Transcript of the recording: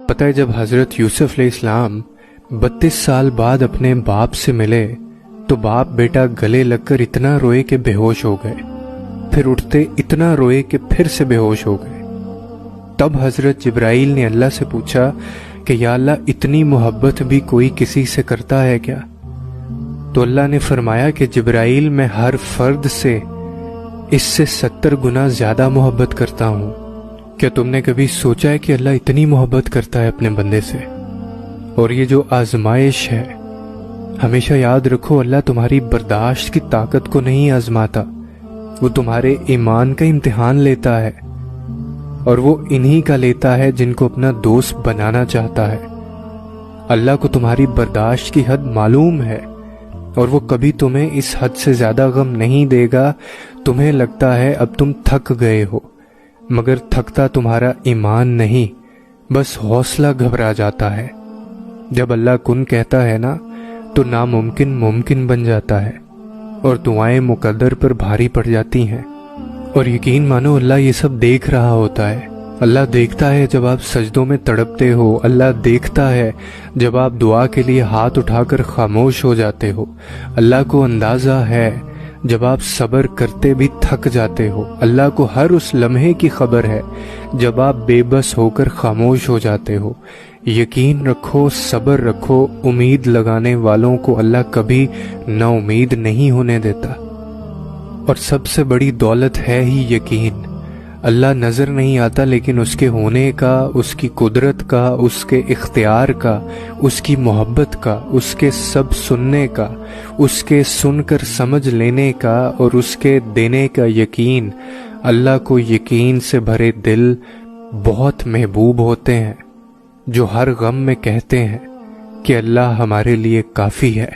پتہ ہے جب حضرت یوسف علیہ السلام 32 سال بعد اپنے باپ سے ملے تو باپ بیٹا گلے لگ کر اتنا روئے کہ بے ہوش ہو گئے، پھر اٹھتے اتنا روئے کہ پھر سے بے ہوش ہو گئے۔ تب حضرت جبرائیل نے اللہ سے پوچھا کہ یا اللہ اتنی محبت بھی کوئی کسی سے کرتا ہے کیا؟ تو اللہ نے فرمایا کہ جبرائیل میں ہر فرد سے اس سے 70 گنا زیادہ محبت کرتا ہوں۔ کیا تم نے کبھی سوچا ہے کہ اللہ اتنی محبت کرتا ہے اپنے بندے سے؟ اور یہ جو آزمائش ہے، ہمیشہ یاد رکھو اللہ تمہاری برداشت کی طاقت کو نہیں آزماتا، وہ تمہارے ایمان کا امتحان لیتا ہے، اور وہ انہی کا لیتا ہے جن کو اپنا دوست بنانا چاہتا ہے۔ اللہ کو تمہاری برداشت کی حد معلوم ہے، اور وہ کبھی تمہیں اس حد سے زیادہ غم نہیں دے گا۔ تمہیں لگتا ہے اب تم تھک گئے ہو، مگر تھکتا تمہارا ایمان نہیں، بس حوصلہ گھبرا جاتا ہے۔ جب اللہ کن کہتا ہے نا تو ناممکن ممکن بن جاتا ہے، اور دعائیں مقدر پر بھاری پڑ جاتی ہیں۔ اور یقین مانو اللہ یہ سب دیکھ رہا ہوتا ہے۔ اللہ دیکھتا ہے جب آپ سجدوں میں تڑپتے ہو، اللہ دیکھتا ہے جب آپ دعا کے لیے ہاتھ اٹھا کر خاموش ہو جاتے ہو، اللہ کو اندازہ ہے جب آپ صبر کرتے بھی تھک جاتے ہو، اللہ کو ہر اس لمحے کی خبر ہے جب آپ بے بس ہو کر خاموش ہو جاتے ہو۔ یقین رکھو، صبر رکھو، امید لگانے والوں کو اللہ کبھی نا امید نہیں ہونے دیتا۔ اور سب سے بڑی دولت ہے ہی یقین۔ اللہ نظر نہیں آتا لیکن اس کے ہونے کا، اس کی قدرت کا، اس کے اختیار کا، اس کی محبت کا، اس کے سب سننے کا، اس کے سن کر سمجھ لینے کا اور اس کے دینے کا یقین، اللہ کو یقین سے بھرے دل بہت محبوب ہوتے ہیں، جو ہر غم میں کہتے ہیں کہ اللہ ہمارے لیے کافی ہے۔